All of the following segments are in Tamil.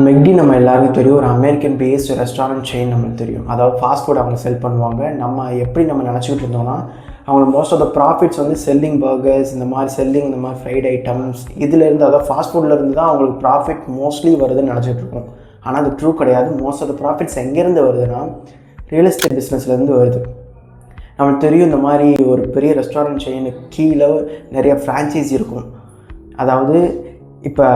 மெக்டி நம்ம எல்லாருக்கும் தெரியும். ஒரு அமெரிக்கன் பேஸ்டு ரெஸ்டாரண்ட் செயின் நம்மளுக்கு தெரியும். அதாவது ஃபாஸ்ட் ஃபுட் அவங்க செல் பண்ணுவாங்க. நம்ம நினச்சிக்கிட்டு இருந்தோம்னா அவங்க மோஸ்ட் ஆஃப் த ப்ராஃபிட்ஸ் வந்து செல்லிங் பர்கர்ஸ், இந்த மாதிரி ஃப்ரைட் ஐட்டம்ஸ் இதுலேருந்து, அதாவது ஃபாஸ்ட் ஃபுட்லேருந்து தான் அவங்களுக்கு ப்ராஃபிட் மோஸ்ட்லி வருதுன்னு நினச்சிட்டு இருக்கோம். ஆனால் அது ட்ரூ கிடையாது. மோஸ்ட் ஆஃப் த ப்ராஃபிட்ஸ் எங்கேருந்து வருதுன்னா ரியல் எஸ்டேட் பிஸ்னஸ்லேருந்து வருது. நம்மளுக்கு தெரியும், இந்த மாதிரி ஒரு பெரிய ரெஸ்டாரண்ட் செயினுக்கு கீழே நிறைய ஃப்ரான்ச்சைஸி இருக்கும். அதாவது இப்போ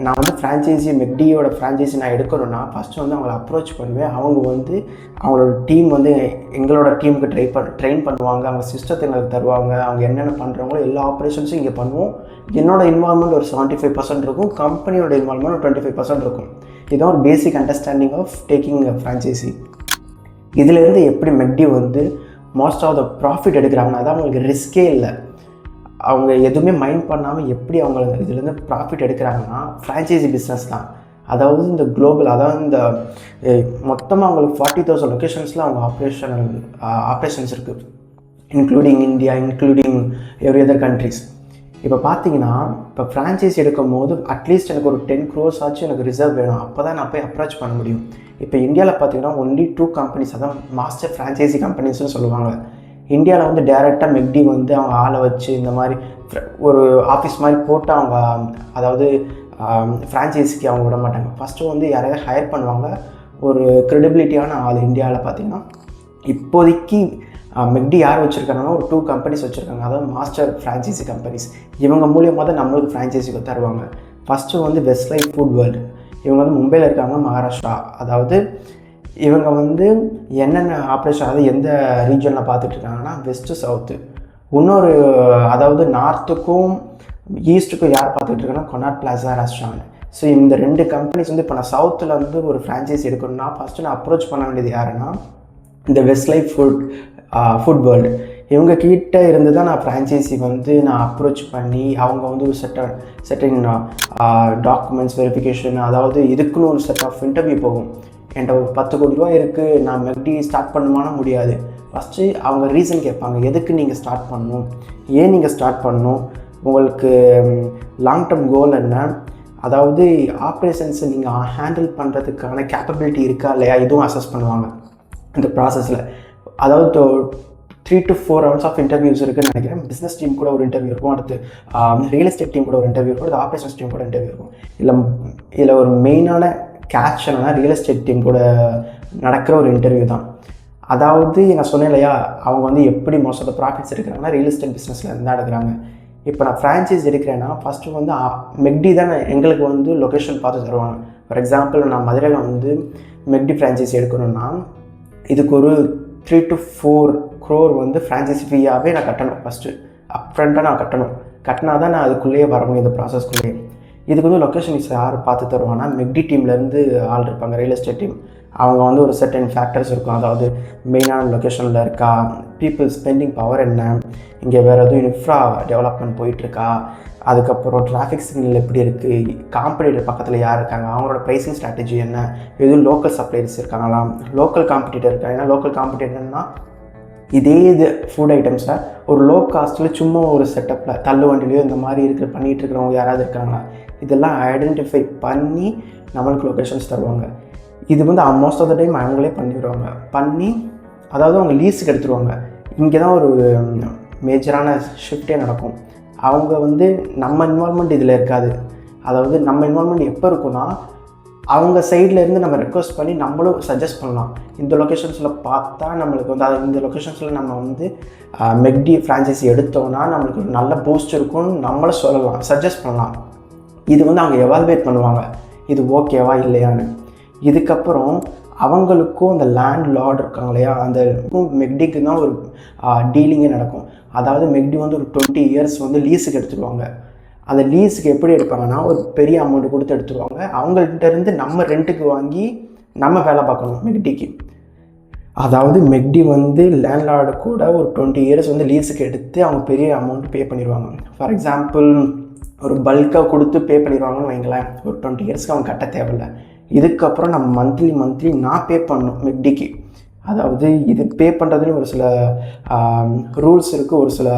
நான் வந்து மெக்டியோட ஃப்ரான்ச்சைஸி நான் எடுக்கணும்னா ஃபஸ்ட்டு வந்து அவங்கள அப்ரோச் பண்ணுவேன். அவங்க வந்து அவங்களோட டீம் வந்து எங்களோட டீமுக்கு ட்ரெயின் பண்ணுவாங்க. அவங்க சிஸ்டத்தை எங்களுக்கு தருவாங்க. அவங்க என்னென்ன பண்ணுறாங்களோ எல்லா ஆப்ரேஷன்ஸும் இங்கே பண்ணுவோம். என்னோடய இன்வால்மெண்ட் ஒரு 75% இருக்கும். கம்பெனியோட இன்வால்மெண்ட் ஒரு 25% இருக்கும். இதுதான் ஒரு basic understanding of taking franchisee. இதிலேருந்து எப்படி மெக்டி வந்து மோஸ்ட் ஆஃப் த ப்ராஃபிட் எடுக்கிறாங்கன்னா அதான் அவங்களுக்கு ரிஸ்கே இல்லை. அவங்க எதுவுமே மைண்ட் பண்ணாமல் எப்படி அவங்க இதுலேருந்து ப்ராஃபிட் எடுக்கிறாங்கன்னா ஃப்ரான்ச்சைசி பிஸ்னஸ் தான். அதாவது இந்த குளோபல், அதாவது இந்த மொத்தமாக அவங்களுக்கு 40,000 லொக்கேஷன்ஸில் அவங்க ஆப்ரேஷன்ஸ் இருக்குது, including India, including every other countries. இப்போ பார்த்தீங்கன்னா இப்போ ஃப்ரான்ச்சைஸி எடுக்கும் போது அட்லீஸ்ட் எனக்கு ஒரு 10 crores ஆச்சு எனக்கு ரிசர்வ் வேணும். அப்போ தான் நான் போய் அப்ரோச் பண்ண முடியும். இப்போ இந்தியாவில் பார்த்தீங்கன்னா ஒன்லி 2 கம்பெனிஸ், அதான் மாஸ்டர் ஃப்ரான்ச்சைசி கம்பெனிஸ்னு சொல்லுவாங்க. இந்தியாவில் வந்து டைரெக்டாக மெக்டி வந்து அவங்க ஆளை வச்சு இந்த மாதிரி ஒரு ஆஃபீஸ் மாதிரி போட்டு அவங்க, அதாவது ஃப்ரான்ச்சைஸிக்கு அவங்க விட மாட்டாங்க. ஃபஸ்ட்டு வந்து யாரையாவது ஹையர் பண்ணுவாங்க, ஒரு க்ரெடிபிலிட்டியான ஆள். இந்தியாவில் பார்த்திங்கன்னா இப்போதைக்கு மெக்டி யார் வச்சுருக்காங்கன்னா ஒரு 2 கம்பெனிஸ் வச்சுருக்காங்க, அதாவது மாஸ்டர் ஃப்ரான்ச்சைசி கம்பெனிஸ். இவங்க மூலியமாக தான் நம்மளுக்கு ஃப்ரான்ச்சைஸிக்கு தருவாங்க. ஃபஸ்ட்டு வந்து வெஸ்ட் லைஃப் ஃபுட் வேர்ல்டு. இவங்க வந்து மும்பையில் இருக்காங்க, மகாராஷ்டிரா. அதாவது இவங்க வந்து என்னென்ன ஆப்ரேஷன், அதாவது எந்த ரீஜனில் பார்த்துட்டு இருக்காங்கன்னா வெஸ்ட்டு சவுத்து. இன்னொரு, அதாவது நார்த்துக்கும் ஈஸ்ட்டுக்கும் யார் பார்த்துட்டு இருக்காங்கன்னா கொனாட் பிளாசா ரெஸ்டாரண்ட். ஸோ இந்த 2 கம்பெனிஸ் வந்து இப்போ நான் சவுத்தில் வந்து ஒரு ஃப்ரான்ச்சைஸி எடுக்கணும்னா ஃபஸ்ட்டு நான் அப்ரோச் பண்ண வேண்டியது யாருன்னா இந்த வெஸ்ட் லைஃப் ஃபுட் வேர்ல்டு. இவங்க கிட்ட இருந்து தான் நான் ஃப்ரான்ச்சைஸி வந்து நான் அப்ரோச் பண்ணி அவங்க வந்து ஒரு செட்டிங் டாக்குமெண்ட்ஸ் வெரிஃபிகேஷன், அதாவது இதுக்குன்னு ஒரு செட் ஆஃப் இன்டர்வியூ போகும். என்கிட்ட ஒரு 10 கோடி ரூபா இருக்குது, நான் மெக்டி ஸ்டார்ட் பண்ணுமானா முடியாது. ஃபஸ்ட்டு அவங்க ரீசன் கேட்பாங்க, எதுக்கு நீங்கள் ஸ்டார்ட் பண்ணணும், ஏன் நீங்கள் ஸ்டார்ட் பண்ணணும், உங்களுக்கு லாங் டேர்ம் கோல் என்ன, அதாவது ஆப்ரேஷன்ஸை நீங்கள் ஹேண்டில் பண்ணுறதுக்கான கேப்பபிலிட்டி இருக்கா இல்லையா, இதுவும் அசஸ் பண்ணுவாங்க இந்த ப்ராசஸில். அதாவது 3 to 4 rounds ஆஃப் இன்டர்வியூஸ் இருக்குதுன்னு நினைக்கிறேன். பிஸ்னஸ் டீம் கூட ஒரு இன்டர்வியூ இருக்கும், அடுத்து ரியல் எஸ்டேட் டீம் கூட ஒரு இன்டர்வியூ இருக்கும், அடுத்து ஆப்ரேஷன்ஸ் டீம் கூட இன்டர்வியூ இருக்கும். இதில் ஒரு மெயினான கேட்ச் என்னன்னா ரியல் எஸ்டேட் டீம் கூட நடக்கிற ஒரு இன்டர்வியூ தான். அதாவது நான் சொன்னேன் இல்லையா, அவங்க வந்து எப்படி மோஸ்ட் ஆஃப் த ப்ராஃபிட்ஸ் எடுக்கிறாங்கன்னா ரியல் எஸ்டேட் பிஸ்னஸில் இருந்தால் எடுக்கிறாங்க. இப்போ நான் ஃப்ரான்ச்சைஸ் எடுக்கிறேன்னா ஃபஸ்ட்டு வந்து மெக்டி தான் எங்களுக்கு வந்து லொக்கேஷன் பார்த்து தருவாங்க. ஃபார் எக்ஸாம்பிள் நான் மதுரையில் வந்து மெக்டி ஃப்ரான்ச்சைஸ் எடுக்கணும்னா இதுக்கு ஒரு 3 to 4 crore வந்து ஃப்ரான்ச்சைசி ஃபீயாகவே நான் கட்டணும். ஃபஸ்ட்டு அப்ஃப்ரண்ட்டாக நான் கட்டினா தான் நான் அதுக்குள்ளேயே வர முடியும், இந்த ப்ராசஸ்க்குள்ளேயே. இதுக்கு வந்து லொக்கேஷன்ஸ் யார் பார்த்து தருவாங்கன்னா மெக்டி டீம்லேருந்து ஆள் இருப்பாங்க, ரியல் எஸ்டேட் டீம். அவங்க வந்து ஒரு சர்டன் ஃபேக்டர்ஸ் இருக்கும், அதாவது மெயினான லொக்கேஷனில் இருக்கா, பீப்புள் ஸ்பெண்டிங் பவர் என்ன, இங்கே வேறு எதுவும் இன்ஃப்ரா டெவலப்மெண்ட் போயிட்டுருக்கா, அதுக்கப்புறம் டிராஃபிக் சிக்னல் எப்படி இருக்குது, காம்படிட்டர் பக்கத்தில் யார் இருக்காங்க, அவங்களோட ப்ரைஸிங் ஸ்ட்ராட்டஜி என்ன, எதுவும் லோக்கல் சப்ளையர்ஸ் இருக்காங்களா, லோக்கல் காம்படிட்டர் இருக்காங்க. ஏன்னா லோக்கல் காம்படிட்டர்னால் இது ஃபுட் ஐட்டம்ஸில் ஒரு லோ காஸ்ட்டில் சும்மா ஒரு செட்டப்பில் தள்ளு வண்டிலையோ இந்த மாதிரி பண்ணிகிட்டு இருக்கிறவங்க யாராவது இருக்காங்களா, இதெல்லாம் ஐடென்டிஃபை பண்ணி நம்மளுக்கு லொக்கேஷன்ஸ் தருவாங்க. இது வந்து மோஸ்ட் ஆஃப் த டைம் அவங்களே பண்ணி அதாவது அவங்க லீஸுக்கு எடுத்துருவாங்க. இங்கே தான் ஒரு மேஜரான ஷிஃப்டே நடக்கும். அவங்க வந்து நம்ம இன்வால்மெண்ட் இதில் இருக்காது. அதாவது நம்ம இன்வால்மெண்ட் எப்போ இருக்குன்னா அவங்க சைட்லேருந்து நம்ம ரெக்வஸ்ட் பண்ணி நம்மளும் சஜஸ்ட் பண்ணலாம். இந்த லொக்கேஷன்ஸில் பார்த்தா நம்மளுக்கு வந்து இந்த லொக்கேஷன்ஸில் நம்ம வந்து மெக்டி ஃப்ரான்ச்சைஸி எடுத்தோன்னா நம்மளுக்கு ஒரு நல்ல பூஸ்ட் இருக்கும்னு நம்மளும் சொல்லலாம், சஜஸ்ட் பண்ணலாம். இது வந்து அவங்க எவால்வேட் பண்ணுவாங்க, இது ஓகேவா இல்லையான்னு. இதுக்கப்புறம் அவங்களுக்கும் அந்த லேண்ட் லார்ட் இருக்காங்க இல்லையா, அந்த மெக்டிக்கு தான் ஒரு டீலிங்கே நடக்கும். அதாவது மெக்டி வந்து ஒரு 20 years வந்து லீஸுக்கு எடுத்துருவாங்க. அந்த லீஸுக்கு எப்படி எடுப்பாங்கன்னா ஒரு பெரிய அமௌண்ட் கொடுத்து எடுத்துருவாங்க. அவங்கள்ட்ட இருந்து நம்ம ரெண்ட்டுக்கு வாங்கி நம்ம வேலை பார்க்கணும் மெக்டிக்கு. அதாவது மெக்டி வந்து லேண்ட்லார்டு கூட ஒரு 20 years வந்து லீஸுக்கு எடுத்து அவங்க பெரிய அமௌண்ட் பே பண்ணிடுவாங்க. ஃபார் எக்ஸாம்பிள் ஒரு பல்காக கொடுத்து பே பண்ணிடுவாங்கன்னு வைங்களேன். ஒரு 20 yearsக்கு அவங்க கட்ட தேவையில்லை. இதுக்கப்புறம் நம்ம மந்த்லி நான் பே பண்ணணும் மெக்டிக்கு. அதாவது இது பே பண்ணுறதுலேயும் ஒரு சில ரூல்ஸ் இருக்குது, ஒரு சில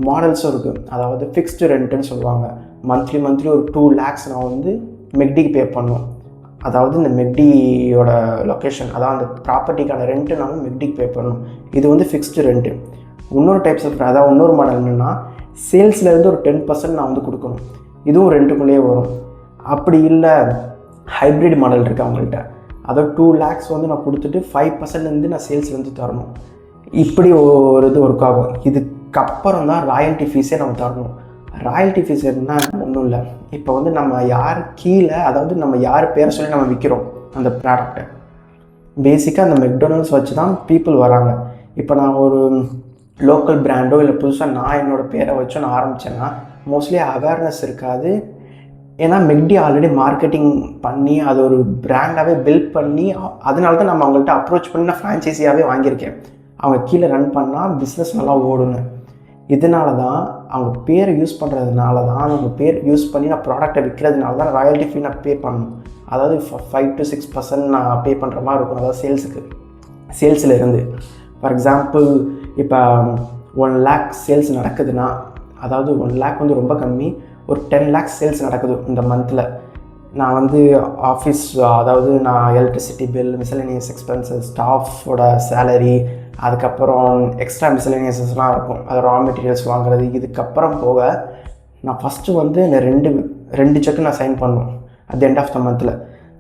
மாடல்ஸும் இருக்குது. அதாவது ஃபிக்ஸ்டு ரெண்ட்டுன்னு சொல்லுவாங்க. மந்த்லி ஒரு 2 lakhs நான் வந்து மெக்டிக்கு பே பண்ணணும். அதாவது இந்த மெக்டியோட லொக்கேஷன், அதாவது அந்த ப்ராப்பர்ட்டிக்கான ரெண்ட்டு நம்ம மெக்டிக்கு பே பண்ணணும். இது வந்து ஃபிக்ஸ்டு ரெண்ட்டு. இன்னொரு டைப்ஸ் ஆஃப், அதாவது இன்னொரு மாடல் என்னென்னா, சேல்ஸ்லேருந்து ஒரு 10% நான் வந்து கொடுக்கணும். இதுவும் ரெண்ட்டுக்குள்ளேயே வரும். அப்படி இல்லை, ஹைப்ரிட் மாடல் இருக்குது அவங்கள்ட்ட. அதாவது 2 lakhs வந்து நான் கொடுத்துட்டு 5% நான் சேல்ஸ்லேருந்து தரணும். இப்படி ஒரு இது ஒர்க் ஆகும். இதுக்கப்புறம் தான் ராயல்ட்டி ஃபீஸே நம்ம தரணும். ராயல்ட்டி ஃபீஸ் என்ன, ஒன்றும் இல்லை. இப்போ வந்து நம்ம யார் கீழே, அதாவது நம்ம யார் பேரை சொல்லி நம்ம விற்கிறோம் அந்த ப்ராடக்டை, பேசிக்காக அந்த மெக்டொனால்ட்ஸ் வச்சு தான் பீப்புள் வராங்க. இப்போ நான் ஒரு லோக்கல் பிராண்டோ இல்லை புதுசாக நான் என்னோடய பேரை வச்சோ நான் ஆரம்பித்தேன்னா மோஸ்ட்லி அவேர்னஸ் இருக்காது. ஏன்னா மெக்டி ஆல்ரெடி மார்க்கெட்டிங் பண்ணி அது ஒரு பிராண்டாகவே பில்ட் பண்ணி, அதனால தான் நம்ம அவங்கள்ட்ட அப்ரோச் பண்ணி நான் ஃப்ரான்ச்சைஸியாகவே வாங்கியிருக்கேன். அவங்க கீழே ரன் பண்ணால் பிஸ்னஸ் நல்லா ஓடுன்னு. இதனால தான் அவங்க பேரை யூஸ் பண்ணுறதுனால தான், அவங்க பேர் யூஸ் பண்ணி நான் ப்ராடக்டை விற்கிறதுனால தான் ராயல்ட்டி ஃபீ நான் பே பண்ணணும். அதாவது 5 to 6% நான் பே பண்ணுற மாதிரி இருக்கும். அதாவது சேல்ஸில் இருந்து ஃபார் எக்ஸாம்பிள் இப்போ 1 lakh சேல்ஸ் நடக்குதுன்னா, அதாவது 1 lakh வந்து ரொம்ப கம்மி, ஒரு 10 lakhs சேல்ஸ் நடக்குது இந்த மந்தில். நான் வந்து ஆஃபீஸ், அதாவது நான் எலக்ட்ரிசிட்டி பில், மிஸ்சலேனியஸ் எக்ஸ்பென்சஸ், ஸ்டாஃபோட சேலரி, அதுக்கப்புறம் எக்ஸ்ட்ரா மிஸ்சலேனியஸஸ்லாம் இருக்கும், அது ரா மெட்டீரியல்ஸ் வாங்குறது, இதுக்கப்புறம் போக நான் ஃபஸ்ட்டு வந்து இந்த ரெண்டு செக்கு நான் சைன் பண்ணணும் at the end of the மந்தில்.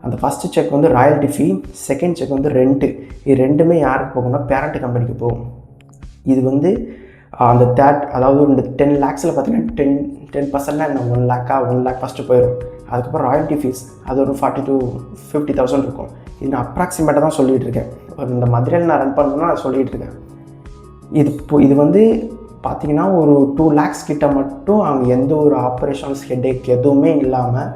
அந்த ஃபஸ்ட்டு செக் வந்து ராயல்ட்டி ஃபீ, செகண்ட் செக் வந்து ரெண்ட்டு. இது ரெண்டுமே யாருக்கு போகும்னா பேரண்ட் கம்பெனிக்கு போகும். இது வந்து அந்த அதாவது இந்த 10 lakhsல பார்த்தீங்கன்னா 10% என்ன 1 lakh ஃபஸ்ட்டு போயிடும். அதுக்கப்புறம் ராயல்ட்டி ஃபீஸ் அது ஒரு 40 to 50,000 இருக்கும். இது நான் அப்ராக்சிமேட்டாக தான் சொல்லிகிட்டு இருக்கேன். ஒரு இந்த மதுரையில் நான் ரன் பண்ணணும்னா நான் சொல்லிகிட்டு இருக்கேன். இது வந்து பார்த்திங்கன்னா ஒரு 2 lakhs கிட்ட மட்டும் அவங்க எந்த ஒரு ஆப்ரேஷன்ஸ் ஹெட்டேக் எதுவுமே இல்லாமல்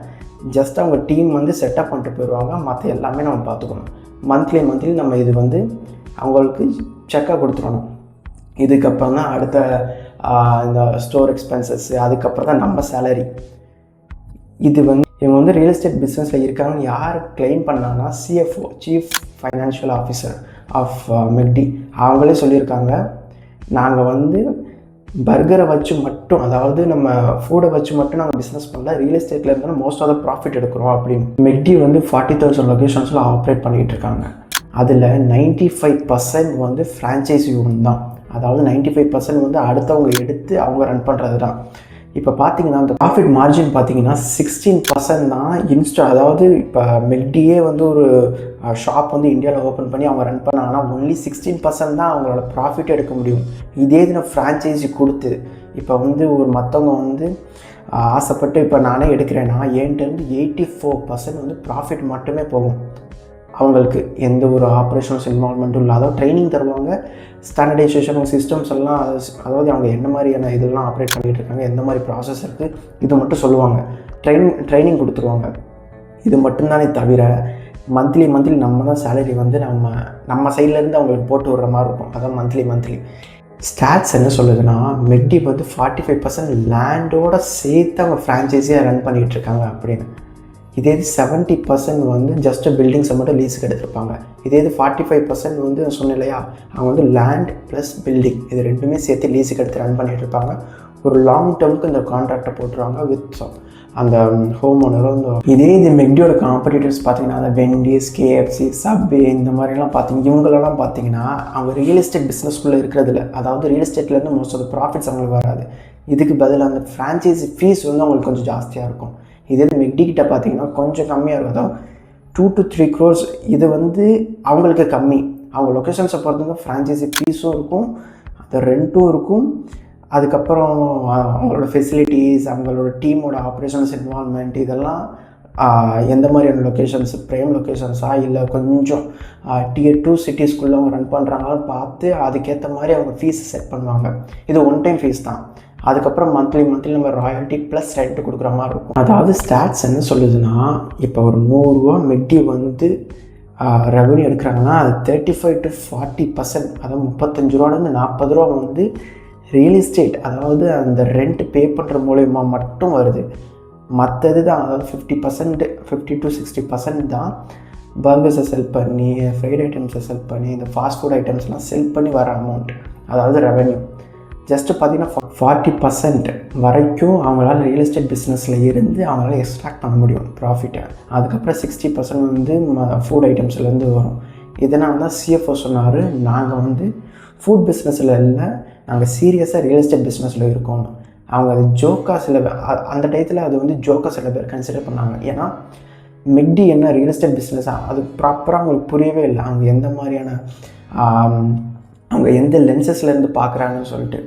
ஜஸ்ட் அவங்க டீம் வந்து செட்டப் பண்ணிட்டு போயிடுவாங்க. மற்ற எல்லாமே நம்ம பார்த்துக்கணும். மந்த்லி நம்ம இது வந்து அவங்களுக்கு செக்காக கொடுத்துடணும். இதுக்கப்புறம் தான் அடுத்த இந்த ஸ்டோர் எக்ஸ்பென்சஸ், அதுக்கப்புறம் தான் நம்ம சேலரி. இது வந்து இவங்க வந்து ரியல் எஸ்டேட் பிஸ்னஸில் இருக்காங்கன்னு யார் கிளைம் பண்ணாங்கன்னா CFO, chief financial officer of McD, அவங்களே சொல்லியிருக்காங்க, நாங்கள் வந்து பர்கரை வச்சு மட்டும், அதாவது நம்ம ஃபுட்டை வச்சு மட்டும் நாங்கள் பிஸ்னஸ் பண்ணல, ரியல் எஸ்டேட்டில் இருந்தாலும் மோஸ்ட் ஆஃப் த ப்ராஃபிட் எடுக்கிறோம் அப்படின்னு. மெக்டி வந்து 40,000 லொக்கேஷன்ஸில் ஆப்ரேட் பண்ணிகிட்டு இருக்காங்க. அதில் 95% வந்து ஃப்ரான்ச்சைஸி ஓன் தான். அதாவது 95% வந்து அடுத்தவங்க எடுத்து அவங்க ரன் பண்ணுறது தான். இப்போ பார்த்தீங்கன்னா அந்த ப்ராஃபிட் மார்ஜின் பார்த்தீங்கன்னா 16% தான் அதாவது இப்போ மெக்டியே வந்து ஒரு ஷாப் வந்து இந்தியாவில் ஓப்பன் பண்ணி அவங்க ரன் பண்ணாங்கன்னா ஒன்லி 16% தான் அவங்களோட ப்ராஃபிட் எடுக்க முடியும். இதே இது ஃப்ரான்ச்சைஸி கொடுத்து இப்போ வந்து ஒரு மற்றவங்க வந்து ஆசைப்பட்டு இப்போ நானே எடுக்கிறேன்னா என்கிட்டருந்து 84% வந்து ப்ராஃபிட் மட்டுமே போகும். அவங்களுக்கு எந்த ஒரு ஆப்ரேஷன்ஸ் இன்வால்மெண்ட்டும் இல்லை. அதாவது ட்ரைனிங் தருவாங்க, ஸ்டாண்டர்டைசேஷன் சிஸ்டம்ஸ் எல்லாம், அதாவது அவங்க என்ன மாதிரியான இதெல்லாம் ஆப்ரேட் பண்ணிகிட்டு இருக்காங்க, எந்த மாதிரி ப்ராசஸ் இருக்குது, இது மட்டும் சொல்லுவாங்க. ட்ரைனிங் கொடுத்துருவாங்க. இது மட்டும்தானே தவிர மந்த்லி நம்ம தான் சேலரி வந்து நம்ம சைட்லேருந்து அவங்களுக்கு போட்டு விடுற மாதிரி இருக்கும். அதான் மந்த்லி ஸ்டாட்ஸ் என்ன சொல்லுதுன்னா, மெக்டி வந்து 45% லேண்டோட சேர்த்து அவங்க ஃப்ரான்ச்சைஸியாக ரன் பண்ணிகிட்டு இருக்காங்க அப்படின்னு. இதே 70% வந்து ஜஸ்ட் பில்டிங்ஸை மட்டும் லீஸுக்கு எடுத்திருப்பாங்க. இதே 45% வந்து சொன்னேன் இல்லையா, அவங்க வந்து லேண்ட் ப்ளஸ் பில்டிங் இது ரெண்டுமே சேர்த்து லீஸுக்கு எடுத்து ரன் பண்ணிகிட்டு இருப்பாங்க. ஒரு லாங் டேர்முக்கு இந்த கான்ட்ராக்டை போட்டுருவாங்க வித் அந்த ஹோம் ஓனரும். இதே இது மெக்டியோட காம்படிட்டர்ஸ் பார்த்தீங்கன்னா அந்த வெண்டிஸ், KFC, சப்வே இந்த மாதிரிலாம் இவங்களெல்லாம் பார்த்தீங்கன்னா அவங்க ரியல் எஸ்டேட் பிஸ்னஸ்குள்ளே இருக்கிறதில்ல. அதாவது ரியல் எஸ்டேட்லேருந்து மோஸ்ட் ஆஃப் ப்ராஃபிட்ஸ் அவங்களுக்கு வராது. இதுக்கு பதில் அந்த ஃப்ரான்ச்சைஸி ஃபீஸ் வந்து அவங்களுக்கு கொஞ்சம் ஜாஸ்தியாக இருக்கும். இதே மெக்டி கிட்ட பார்த்தீங்கன்னா கொஞ்சம் கம்மியாக இருக்கும். அதாவது 2 to 3 crores. இது வந்து அவங்களுக்கு கம்மி. அவங்க லொக்கேஷன்ஸை பொறுத்தவங்க ஃப்ரான்ச்சைஸி ஃபீஸும் இருக்கும், அந்த ரெண்ட்டும் இருக்கும், அதுக்கப்புறம் அவங்களோட ஃபெசிலிட்டிஸ், அவங்களோட டீமோட ஆப்ரேஷன்ஸ் இன்வால்மெண்ட், இதெல்லாம் எந்த மாதிரியான லொக்கேஷன்ஸ், ப்ரைம் லொக்கேஷன்ஸாக இல்லை கொஞ்சம் Tier 2 சிட்டிஸ்குள்ளே அவங்க ரன் பண்ணுறாங்கன்னு பார்த்து அதுக்கேற்ற மாதிரி அவங்க ஃபீஸ் செட் பண்ணுவாங்க. இது ஒன் டைம் ஃபீஸ் தான். அதுக்கப்புறம் மந்த்லி நம்ம ராயல்ட்டி ப்ளஸ் ரெண்ட் கொடுக்குற மாதிரி இருக்கும். அதாவது ஸ்டாட்ஸ் என்ன சொல்லுதுன்னா, இப்போ ஒரு 100 ரூபா மெக்டி வந்து ரெவன்யூ எடுக்கிறாங்கன்னா அது 35 to 40%, அதாவது 35 ரூபாலேருந்து 40 ரூபா வந்து ரியல் எஸ்டேட், அதாவது அந்த ரெண்ட் பே பண்ணுற மூலயமா மட்டும் வருது. மற்றது தான், அதாவது 50 to 60% தான் பர்கர்ஸை செல் பண்ணி, ஃப்ரைட் ஐட்டம்ஸை செல் பண்ணி, இந்த ஃபாஸ்ட் ஃபுட் ஐட்டம்ஸ்லாம் செல் பண்ணி வர அமௌண்ட், அதாவது ரெவன்யூ. ஜஸ்ட்டு பார்த்தீங்கன்னா 40% வரைக்கும் அவங்களால ரியல் எஸ்டேட் பிஸ்னஸில் இருந்து அவங்களால எக்ஸ்ட்ராக்ட் பண்ண முடியும் ப்ராஃபிட்டை. அதுக்கப்புறம் 60% வந்து ஃபுட் ஐட்டம்ஸ்லேருந்து வரும். இதனால தான் சிஎஃப்ஓ சொன்னார், நாங்கள் வந்து ஃபுட் பிஸ்னஸில் இல்லை, நாங்கள் சீரியஸாக ரியல் எஸ்டேட் பிஸ்னஸில் இருக்கோம். அவங்க அது ஜோக்காக அந்த டயத்தில் அது வந்து ஜோக்காக சில பேர் கன்சிடர் பண்ணாங்க. ஏன்னா மெக்டி என்ன ரியல் எஸ்டேட் பிஸ்னஸாக அது ப்ராப்பராக அவங்களுக்கு புரியவே இல்லை. அவங்க எந்த மாதிரியான அவங்க எந்த லென்சஸ்லேருந்து பார்க்குறாங்கன்னு சொல்லிட்டு.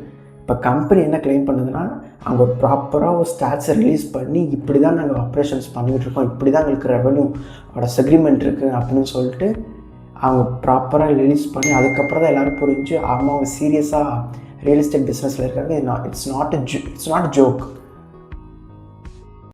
இப்போ கம்பெனி என்ன கிளைம் பண்ணுதுன்னா, அவங்க ப்ராப்பராக ஒரு ஸ்டாட்ஸை ரிலீஸ் பண்ணி இப்படி தான் நாங்கள் ஆப்ரேஷன்ஸ் பண்ணிகிட்டு இருக்கோம், இப்படி தான் எங்களுக்கு ரெவன்யூவோட செக்ரிமெண்ட் இருக்குது அப்படின்னு சொல்லிட்டு அவங்க ப்ராப்பராக ரிலீஸ் பண்ணி அதுக்கப்புறம் தான் எல்லோரும் புரிஞ்சு அவங்க சீரியஸாக ரியல் எஸ்டேட் பிஸ்னஸில் இருக்காங்க. It's not joke.